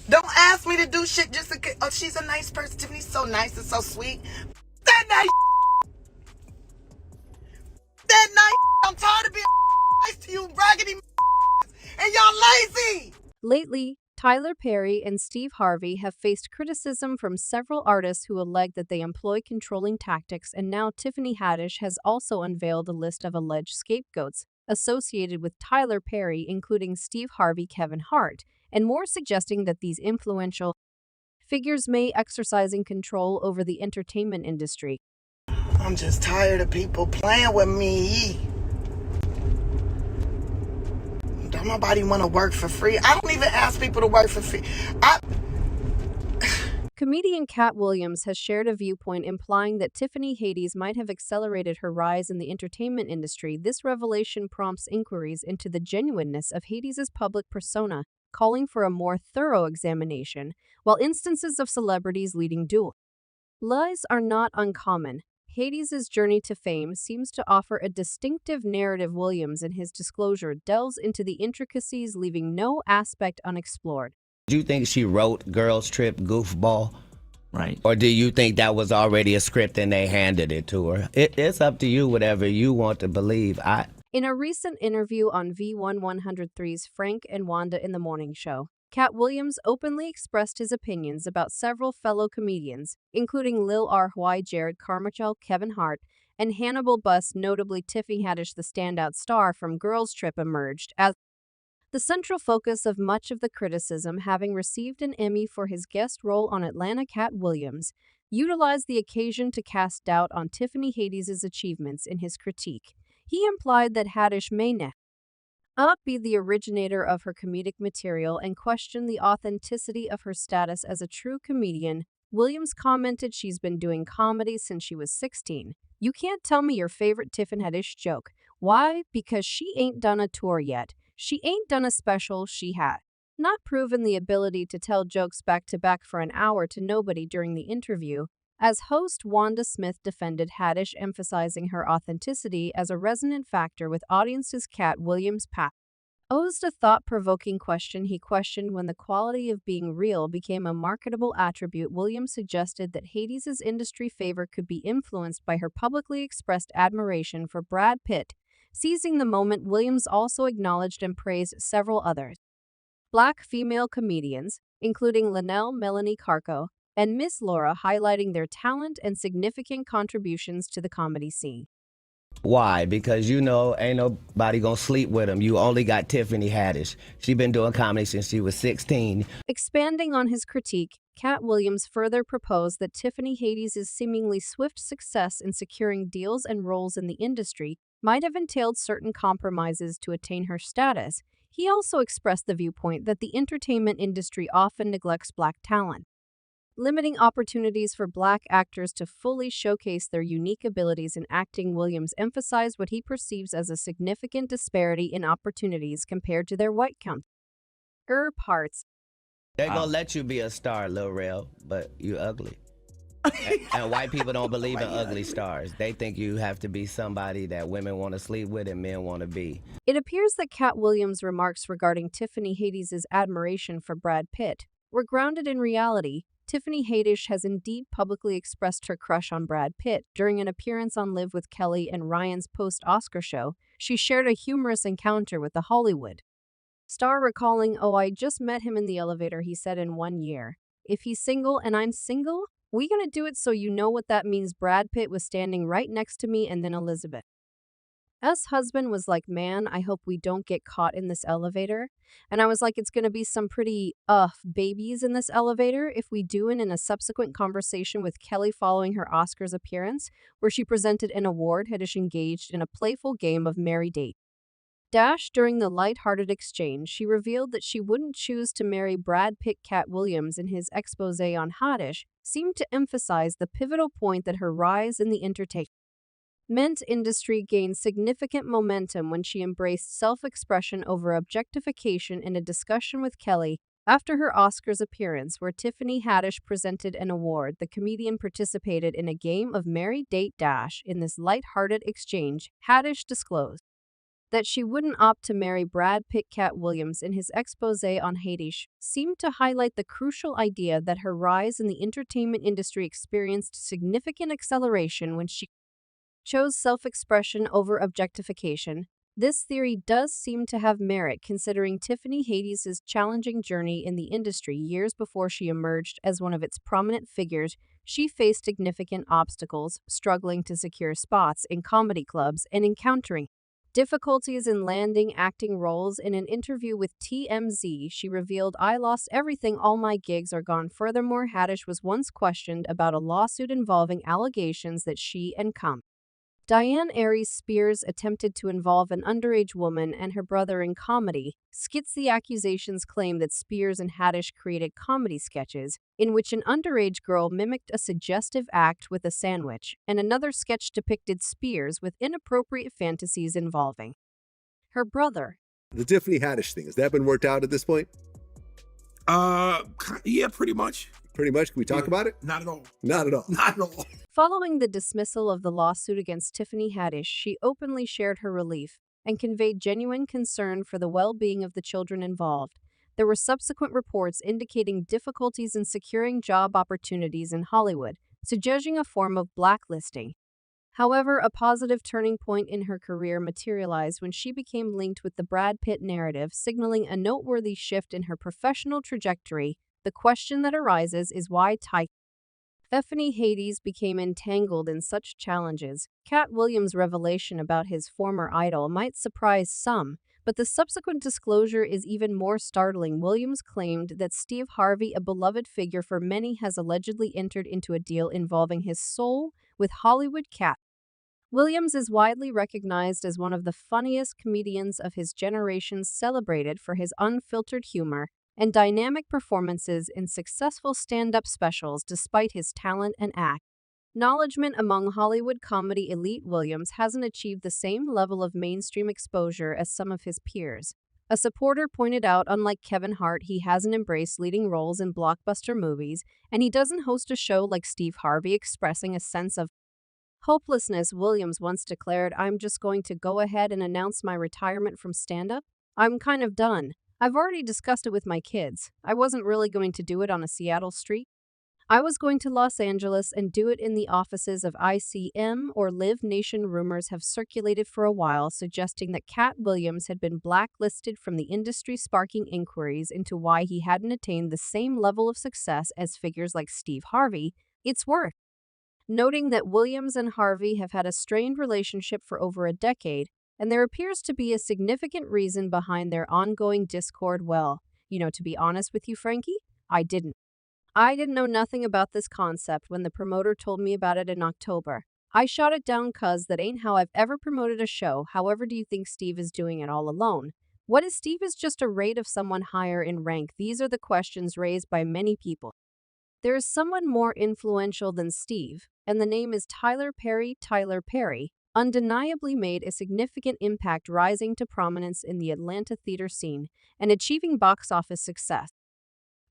Don't ask me to do shit just to get, oh, she's a nice person. Tiffany's so nice and so sweet. That nice. That nice. I'm tired of being nice to you raggedy and y'all lazy. Lately, Tyler Perry and Steve Harvey have faced criticism from several artists who allege that they employ controlling tactics, and now Tiffany Haddish has also unveiled a list of alleged scapegoats associated with Tyler Perry, including Steve Harvey, Kevin Hart, and more, suggesting that these influential figures may exercising control over the entertainment industry. I'm just tired of people playing with me. Don't nobody want to work for free. I don't even ask people to work for free. Comedian Cat Williams has shared a viewpoint implying that Tiffany Haddish might have accelerated her rise in the entertainment industry. This revelation prompts inquiries into the genuineness of Haddish's public persona, calling for a more thorough examination, while instances of celebrities leading dual lies are not uncommon. Haddish's journey to fame seems to offer a distinctive narrative. Williams, in his disclosure, delves into the intricacies, leaving no aspect unexplored. Do you think she wrote Girls Trip Goofball? Right. Or do you think that was already a script and they handed it to her? It's up to you, whatever you want to believe. In a recent interview on V1-103's Frank and Wanda in the Morning Show, Cat Williams openly expressed his opinions about several fellow comedians, including Lil R.Y., Jared Carmichael, Kevin Hart, and Hannibal Bus. Notably, Tiffany Haddish, the standout star from Girls Trip, emerged as the central focus of much of the criticism, having received an Emmy for his guest role on Atlanta. Cat Williams utilized the occasion to cast doubt on Tiffany Haddish's achievements in his critique. He implied that Haddish may not be the originator of her comedic material and questioned the authenticity of her status as a true comedian. Williams commented, "She's been doing comedy since she was 16. You can't tell me your favorite Tiffany Haddish joke. Why? Because she ain't done a tour yet. She ain't done a special. She had not proven the ability to tell jokes back to back for an hour to nobody." During the interview, as host Wanda Smith defended Haddish, emphasizing her authenticity as a resonant factor with audiences. Cat Williams posed a thought-provoking question. He questioned when the quality of being real became a marketable attribute. Williams suggested that Haddish's industry favor could be influenced by her publicly expressed admiration for Brad Pitt. Seizing the moment, Williams also acknowledged and praised several other Black female comedians, including Linnell Melanie Carco and Miss Laura, highlighting their talent and significant contributions to the comedy scene. Why? Because ain't nobody gonna sleep with him. You only got Tiffany Haddish. She been doing comedy since she was 16. Expanding on his critique, Cat Williams further proposed that Tiffany Haddish's seemingly swift success in securing deals and roles in the industry might have entailed certain compromises to attain her status. He also expressed the viewpoint that the entertainment industry often neglects Black talent, limiting opportunities for Black actors to fully showcase their unique abilities in acting. Williams emphasized what he perceives as a significant disparity in opportunities compared to their white counterparts. They gonna let you be a star, Lil Rel, but you ugly. And white people don't believe in ugly stars. They think you have to be somebody that women want to sleep with and men want to be. It appears that Cat Williams' remarks regarding Tiffany Haddish's admiration for Brad Pitt were grounded in reality. Tiffany Haddish has indeed publicly expressed her crush on Brad Pitt. During an appearance on Live with Kelly and Ryan's post-Oscar show, she shared a humorous encounter with the Hollywood star, recalling, "Oh, I just met him in the elevator. He said in 1 year, if he's single and I'm single, we gonna do it, so you know what that means." Brad Pitt was standing right next to me, and then Elizabeth's husband was like, "Man, I hope we don't get caught in this elevator." And I was like, "It's gonna be some pretty babies in this elevator if we do." And in a subsequent conversation with Kelly following her Oscars appearance, where she presented an award, Haddish engaged in a playful game of Marry Date Dash. During the lighthearted exchange, she revealed that she wouldn't choose to marry Brad Pitt. Cat Williams, in his expose on Haddish, seemed to emphasize the pivotal point that her rise in the entertainment industry gained significant momentum when she embraced self-expression over objectification. In a discussion with Kelly after her Oscars appearance, where Tiffany Haddish presented an award, the comedian participated in a game of Marry Date Dash. In this lighthearted exchange, Haddish disclosed, That she wouldn't opt to marry Brad Pitt. Cat Williams, in his expose on Haddish, seemed to highlight the crucial idea that her rise in the entertainment industry experienced significant acceleration when she chose self-expression over objectification. This theory does seem to have merit considering Tiffany Haddish's challenging journey in the industry. Years before she emerged as one of its prominent figures, she faced significant obstacles, struggling to secure spots in comedy clubs and encountering difficulties in landing acting roles. In an interview with TMZ, she revealed, "I lost everything, all my gigs are gone." Furthermore, Haddish was once questioned about a lawsuit involving allegations that she and Diane Aries Spears attempted to involve an underage woman and her brother in comedy skits. The accusations claim that Spears and Haddish created comedy sketches in which an underage girl mimicked a suggestive act with a sandwich, and another sketch depicted Spears with inappropriate fantasies involving her brother. The Tiffany Haddish thing, has that been worked out at this point? Yeah, pretty much. Pretty much. Can we talk about it? Not at all. Not at all. Not at all. Following the dismissal of the lawsuit against Tiffany Haddish, she openly shared her relief and conveyed genuine concern for the well-being of the children involved. There were subsequent reports indicating difficulties in securing job opportunities in Hollywood, suggesting a form of blacklisting. However, a positive turning point in her career materialized when she became linked with the Brad Pitt narrative, signaling a noteworthy shift in her professional trajectory. The question that arises is why Tiffany Haddish became entangled in such challenges. Cat Williams' revelation about his former idol might surprise some, but the subsequent disclosure is even more startling. Williams claimed that Steve Harvey, a beloved figure for many, has allegedly entered into a deal involving his soul with Hollywood. Cat Williams is widely recognized as one of the funniest comedians of his generation, celebrated for his unfiltered humor and dynamic performances in successful stand-up specials. Despite his talent and acknowledgement among Hollywood comedy elite, Williams hasn't achieved the same level of mainstream exposure as some of his peers. A supporter pointed out, unlike Kevin Hart, he hasn't embraced leading roles in blockbuster movies, and he doesn't host a show like Steve Harvey, expressing a sense of hopelessness. Williams once declared, "I'm just going to go ahead and announce my retirement from stand-up. I'm kind of done. I've already discussed it with my kids. I wasn't really going to do it on a Seattle street. I was going to Los Angeles and do it in the offices of ICM or Live Nation." Rumors have circulated for a while suggesting that Cat Williams had been blacklisted from the industry, sparking inquiries into why he hadn't attained the same level of success as figures like Steve Harvey. It's worth noting that Williams and Harvey have had a strained relationship for over a decade, and there appears to be a significant reason behind their ongoing discord. Well, to be honest with you, Frankie, I didn't know nothing about this concept when the promoter told me about it in October. I shot it down cuz that ain't how I've ever promoted a show. However, do you think Steve is doing it all alone? What if Steve is just a rate of someone higher in rank? These are the questions raised by many people. There is someone more influential than Steve, and the name is Tyler Perry. Tyler Perry undeniably made a significant impact, rising to prominence in the Atlanta theater scene and achieving box office success.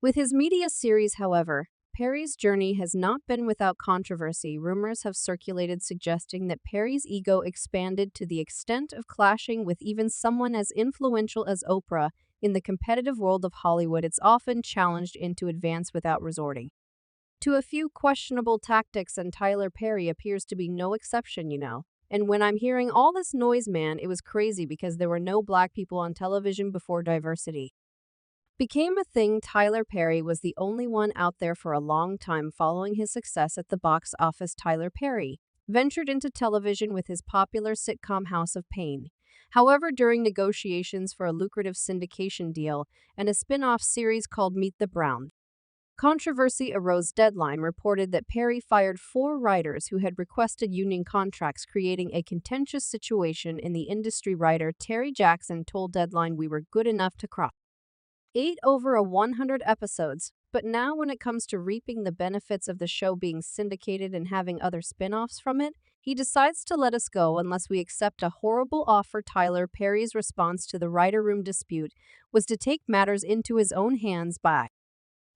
With his media series, however, Perry's journey has not been without controversy. Rumors have circulated suggesting that Perry's ego expanded to the extent of clashing with even someone as influential as Oprah. In the competitive world of Hollywood, it's often challenged into advance without resorting to a few questionable tactics, and Tyler Perry appears to be no exception. And when I'm hearing all this noise, man, it was crazy because there were no black people on television before diversity became a thing. Tyler Perry was the only one out there for a long time. Following his success at the box office, Tyler Perry ventured into television with his popular sitcom House of Pain. However, during negotiations for a lucrative syndication deal and a spin-off series called Meet the Browns, controversy arose. Deadline reported that Perry fired 4 writers who had requested union contracts, creating a contentious situation in the industry. Writer Terry Jackson told Deadline, "We were good enough to cross 8 over 100 episodes, but now when it comes to reaping the benefits of the show being syndicated and having other spin-offs from it, he decides to let us go unless we accept a horrible offer." Tyler Perry's response to the writer room dispute was to take matters into his own hands by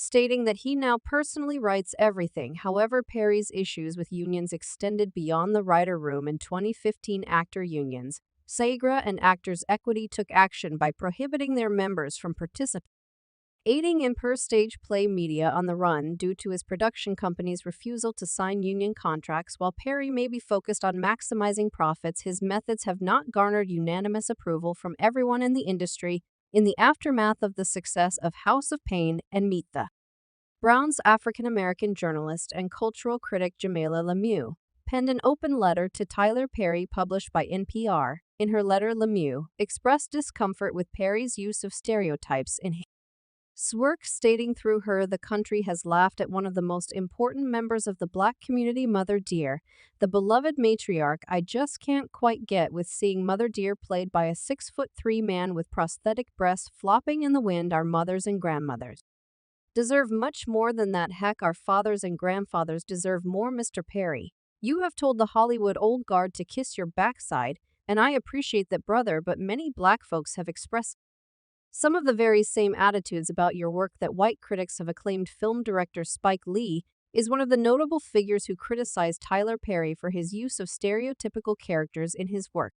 stating that he now personally writes everything. However, Perry's issues with unions extended beyond the writer room. In 2015, actor unions SAGRA and Actors Equity took action by prohibiting their members from participating in per-stage play media on the run due to his production company's refusal to sign union contracts. While Perry may be focused on maximizing profits, his methods have not garnered unanimous approval from everyone in the industry. In the aftermath of the success of House of Pain and Meet the Browns, African-American journalist and cultural critic Jamila Lemieux penned an open letter to Tyler Perry published by NPR. In her letter, Lemieux expressed discomfort with Perry's use of stereotypes in his work, stating, "Through her, the country has laughed at one of the most important members of the Black community, Mother Dear, the beloved matriarch. I just can't quite get with seeing Mother Dear played by a 6'3" man with prosthetic breasts flopping in the wind. Our mothers and grandmothers deserve much more than that. Heck, our fathers and grandfathers deserve more. Mr. Perry, you have told the Hollywood old guard to kiss your backside, and I appreciate that, brother, but many Black folks have expressed some of the very same attitudes about your work that white critics have acclaimed." Film director Spike Lee is one of the notable figures who criticized Tyler Perry for his use of stereotypical characters in his work.